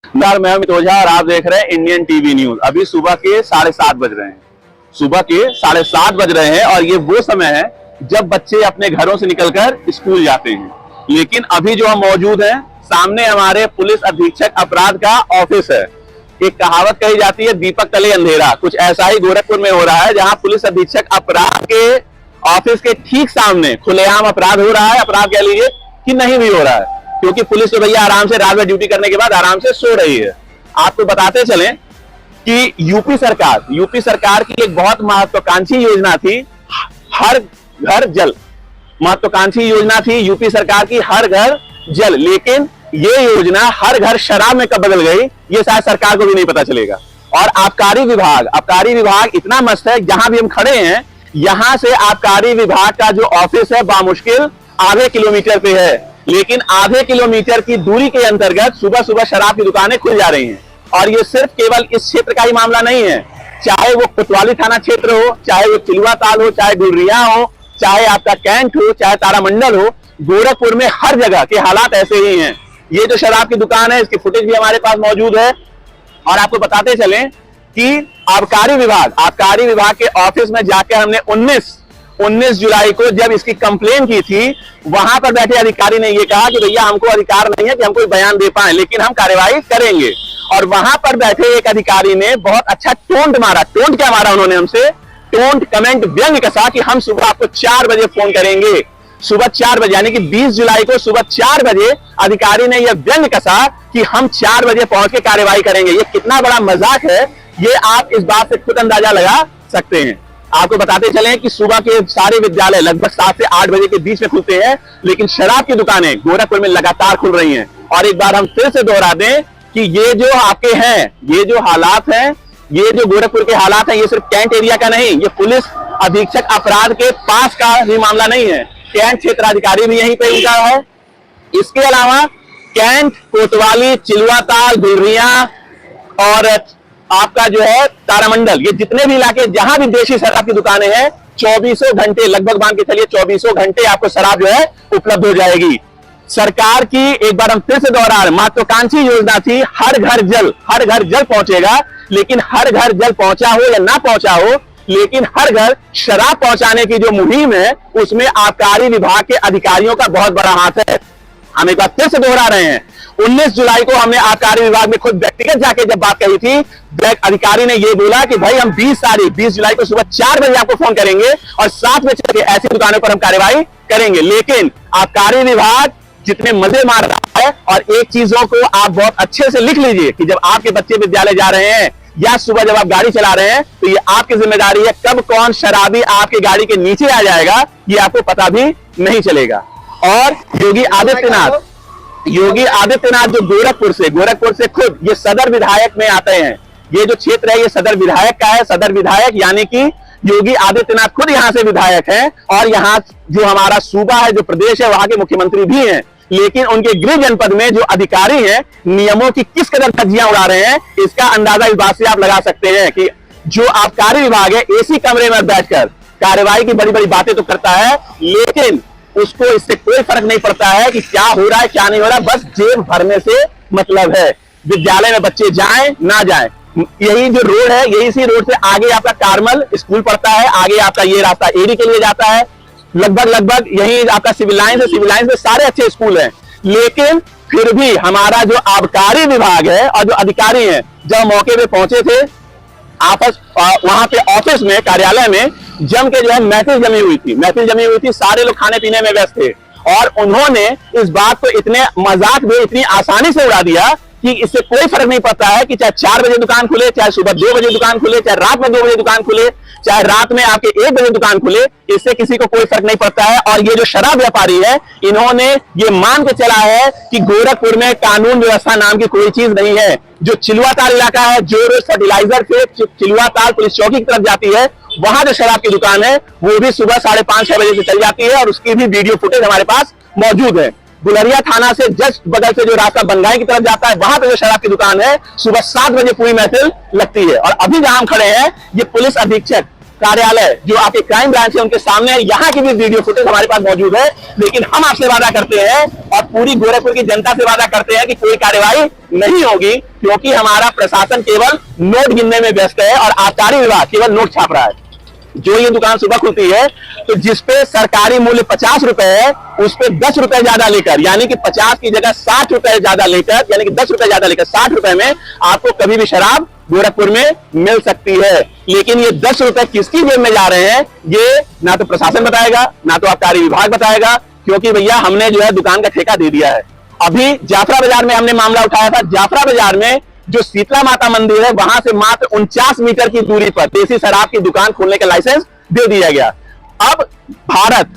नमस्कार, मैं अमित ओझा और आप देख रहे हैं इंडियन टीवी न्यूज। अभी सुबह के 7:30 बज रहे हैं। सुबह के 7:30 बज रहे हैं और ये वो समय है जब बच्चे अपने घरों से निकलकर स्कूल जाते हैं। लेकिन अभी जो हम मौजूद हैं, सामने हमारे पुलिस अधीक्षक अपराध का ऑफिस है। एक कहावत कही जाती है, दीपक तले अंधेरा। कुछ ऐसा ही गोरखपुर में हो रहा है, जहां पुलिस अधीक्षक अपराध के ऑफिस के ठीक सामने खुलेआम अपराध हो रहा है। अपराध कह लीजिए कि नहीं भी हो रहा है, क्योंकि पुलिस तो भैया आराम से रात में ड्यूटी करने के बाद आराम से सो रही है। आपको बताते चलें कि यूपी सरकार की एक बहुत महत्वाकांक्षी योजना थी, हर घर जल। महत्वाकांक्षी योजना थी यूपी सरकार की, हर घर जल। लेकिन ये योजना हर घर शराब में कब बदल गई, ये शायद सरकार को भी नहीं पता चलेगा। और आबकारी विभाग इतना मस्त है, जहां भी हम खड़े हैं यहां से आबकारी विभाग का जो ऑफिस है बामुश्किल आधे किलोमीटर पे है। लेकिन आधे किलोमीटर की दूरी के अंतर्गत सुबह सुबह शराब की दुकानें खुल जा रही हैं। और ये सिर्फ केवल इस क्षेत्र का ही मामला नहीं है, चाहे वो कोतवाली थाना क्षेत्र हो, चाहे वो चिलुआ ताल हो, चाहे डुर्रिया हो, चाहे आपका कैंट हो, चाहे तारामंडल हो, गोरखपुर में हर जगह के हालात ऐसे ही हैं। ये जो शराब की दुकान है, इसकी फुटेज भी हमारे पास मौजूद है। और आपको बताते चलें कि आबकारी विभाग के ऑफिस में जाकर हमने 19 जुलाई को जब इसकी कंप्लेन की थी, वहां पर बैठे अधिकारी ने यह कहा कि भैया हमको अधिकार नहीं है कि हम कोई बयान दे पाए, लेकिन हम कार्रवाई करेंगे। और वहां पर बैठे एक अधिकारी ने बहुत अच्छा टोंट मारा। टोंट क्या मारा उन्होंने हमसे? टोंट कमेंट व्यंग कसा कि हम सुबह आपको 4 बजे फोन करेंगे। सुबह 4 बजे यानी कि 20 जुलाई को सुबह 4 बजे अधिकारी ने यह व्यंग कसा कि हम 4 बजे पहुंच के कार्रवाई करेंगे। ये कितना बड़ा मजाक है, ये आप इस बात से खुद अंदाजा लगा सकते हैं। आपको बताते चलें कि सुबह के सारे विद्यालय लगभग 7 से 8 बजे के बीच में खुलते हैं, लेकिन शराब की दुकानें गोरखपुर में लगातार खुल रही हैं। और एक बार हम फिर से दोहरा दें कि ये जो आपके हैं, ये जो हालात हैं, ये जो गोरखपुर के हालात हैं, ये सिर्फ कैंट एरिया का नहीं, ये पुलिस अधीक्षक अपराध के पास का ही मामला नहीं है। कैंट क्षेत्राधिकारी भी यहीं पे उनका है। इसके अलावा कैंट, कोतवाली, चिलुआ ताल, डुर्रिया और आपका जो है तारामंडल, ये जितने भी इलाके जहां भी देशी शराब की दुकानें हैं, 24 घंटे लगभग मान के चलिए 24 घंटे आपको शराब जो है उपलब्ध हो जाएगी। सरकार की एक बार हम फिर से दोहरा रहे हैं, महत्वाकांक्षी योजना थी हर घर जल पहुंचेगा। लेकिन हर घर जल पहुंचा हो या ना पहुंचा हो, लेकिन हर घर शराब पहुंचाने की जो मुहिम है, उसमें आबकारी विभाग के अधिकारियों का बहुत बड़ा हाथ है। हम एक बार फिर से दोहरा रहे हैं, 19 जुलाई को हमने आबकारी विभाग में खुद व्यक्तिगत जाके जब बात कही थी, अधिकारी ने यह बोला कि भाई हम 20 जुलाई को सुबह 4 बजे आपको फोन करेंगे और 7 बजे चल के ऐसी दुकानों पर हम कार्रवाई करेंगे। लेकिन आबकारी विभाग जितने मजे मार रहा है, और एक चीजों को आप बहुत अच्छे से लिख लीजिए कि जब आपके बच्चे विद्यालय जा रहे हैं या सुबह जब आप गाड़ी चला रहे हैं, तो ये आपकी जिम्मेदारी है, कब कौन शराबी आपकी गाड़ी के नीचे आ जाएगा ये आपको पता भी नहीं चलेगा। और योगी आदित्यनाथ जो गोरखपुर से खुद ये सदर विधायक में आते हैं, ये जो क्षेत्र है ये सदर विधायक का है। सदर विधायक यानी कि योगी आदित्यनाथ खुद यहां से विधायक हैं, और यहां जो हमारा सूबा है, जो प्रदेश है, वहां के मुख्यमंत्री भी हैं। लेकिन उनके गृह जनपद में जो अधिकारी हैं, नियमों की किस कदर धज्जियां उड़ा रहे हैं, इसका अंदाजा इस बात से आप लगा सकते हैं कि जो आबकारी विभाग है एसी कमरे में बैठकर कार्रवाई की बड़ी बड़ी बातें तो करता है, लेकिन उसको इससे कोई फर्क नहीं पड़ता है कि क्या हो रहा है क्या नहीं हो रहा, बस जेब भरने से मतलब है। विद्यालय में बच्चे जाएं ना जाएं, यही जो रोड है, यही सी रोड से आगे आपका कार्मल स्कूल पड़ता है, आगे आपका ये रास्ता एडी के लिए जाता है, लगभग यही आपका सिविल लाइन में सारे अच्छे स्कूल हैं। लेकिन फिर भी हमारा जो आबकारी विभाग है और जो अधिकारी हैं, जब मौके पे पहुंचे थे, आपस वहां पे ऑफिस में, कार्यालय में जम के जो है महफिल जमी हुई थी। सारे लोग खाने पीने में व्यस्त थे, और उन्होंने इस बात को इतने मजाक में इतनी आसानी से उड़ा दिया कि इससे कोई फर्क नहीं पड़ता है कि चाहे 4 बजे दुकान खुले, चाहे सुबह 2 बजे दुकान खुले, चाहे रात में 2 बजे दुकान खुले, चाहे रात में आपके 1 बजे दुकान खुले, इससे किसी को कोई फर्क नहीं पड़ता है। और ये जो शराब व्यापारी है, इन्होंने ये मान के चला है कि गोरखपुर में कानून व्यवस्था नाम की कोई चीज नहीं है। जो चिलुआ ताल इलाका है, जो रोज फर्टिलाइजर से चिलुआ ताल पुलिस चौकी की तरफ जाती है, वहां जो शराब की दुकान है वो भी सुबह 5:30-6 बजे से चल जाती है, और उसकी भी वीडियो फुटेज हमारे पास मौजूद है। गुलरिया थाना से जस्ट बगल से जो रास्ता बनगाई की तरफ जाता है, वहां पे जो शराब की दुकान है, सुबह 7 बजे पूरी महफिल लगती है। और अभी जहां हम खड़े हैं, ये पुलिस अधीक्षक कार्यालय जो आपके क्राइम ब्रांच है उनके सामने, यहाँ की भी वीडियो फुटेज हमारे पास मौजूद है। लेकिन हम आपसे वादा करते हैं और पूरी गोरखपुर की जनता से वादा करते हैं कि कोई कार्रवाई नहीं होगी, क्योंकि हमारा प्रशासन केवल नोट गिनने में व्यस्त है और आबकारी विभाग केवल नोट छाप रहा है। जो ये दुकान सुबह खुलती है तो जिसपे सरकारी मूल्य 50 रुपए है, उस पे 10 रुपए ज्यादा लेकर, यानी कि 50 की जगह 60 रुपए ज्यादा लेकर, यानी कि 10 रुपए ज्यादा लेकर 60 रुपए में आपको कभी भी शराब गोरखपुर में मिल सकती है। लेकिन ये 10 रुपए किसकी जेब में जा रहे हैं, ये ना तो प्रशासन बताएगा, ना तो आबकारी विभाग बताएगा, क्योंकि भैया हमने जो है दुकान का ठेका दे दिया है। अभी जाफरा बाजार में हमने मामला उठाया था। जाफरा बाजार में जो शीतला माता मंदिर है, वहां से मात्र 49 मीटर की दूरी पर देसी शराब की दुकान खोलने का लाइसेंस दे दिया गया। अब भारत,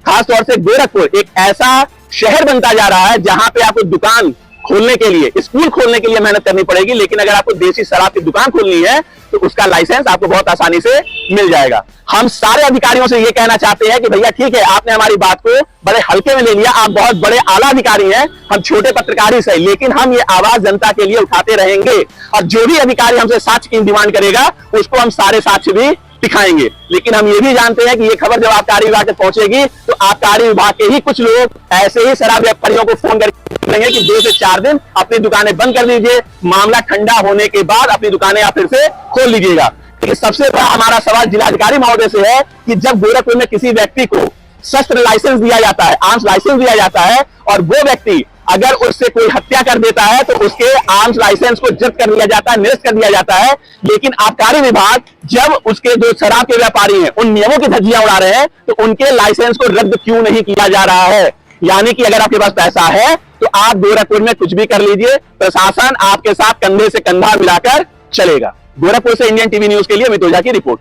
खासतौर से गोरखपुर, एक ऐसा शहर बनता जा रहा है जहां पे आपको दुकान खोलने के लिए, स्कूल खोलने के लिए मेहनत करनी पड़ेगी, लेकिन अगर आपको देसी शराब की दुकान खोलनी है तो उसका लाइसेंस आपको बहुत आसानी से मिल जाएगा। हम सारे अधिकारियों से यह कहना चाहते हैं कि भैया ठीक है, आपने हमारी बात को बड़े हल्के में ले लिया, आप बहुत बड़े आला अधिकारी हैं, हम छोटे पत्रकारी से, लेकिन हम ये आवाज जनता के लिए उठाते रहेंगे और जो भी अधिकारी हमसे साक्ष्य की डिमांड करेगा उसको हम सारे साक्ष्य भी दिखाएंगे। लेकिन हम ये भी जानते हैं कि ये खबर जब आबकारी विभाग तक पहुंचेगी तो आबकारी विभाग के ही कुछ लोग ऐसे ही शराब व्यापारियों को फोन करके कहेंगे कि 2 से 4 दिन अपनी दुकानें बंद कर दीजिए, मामला ठंडा होने के बाद अपनी दुकानें आप फिर से खोल लीजिएगा। सबसे बड़ा हमारा सवाल जिलाधिकारी महोदय से है कि जब गोरखपुर में किसी व्यक्ति को शस्त्र लाइसेंस दिया जाता है, आर्म्स लाइसेंस दिया जाता है, और वो व्यक्ति अगर उससे कोई हत्या कर देता है तो उसके आर्म्स लाइसेंस को जब्त कर लिया जाता है, निरस्त कर दिया जाता है। लेकिन आबकारी विभाग जब उसके जो शराब के व्यापारी हैं उन नियमों की धज्जियां उड़ा रहे हैं तो उनके लाइसेंस को रद्द क्यों नहीं किया जा रहा है। यानी कि अगर आपके पास पैसा है तो आप गोरखपुर में कुछ भी कर लीजिए, प्रशासन आपके साथ कंधे से कंधा मिलाकर चलेगा। गोरखपुर से इंडियन टीवी न्यूज के लिए अमित ओझा की रिपोर्ट।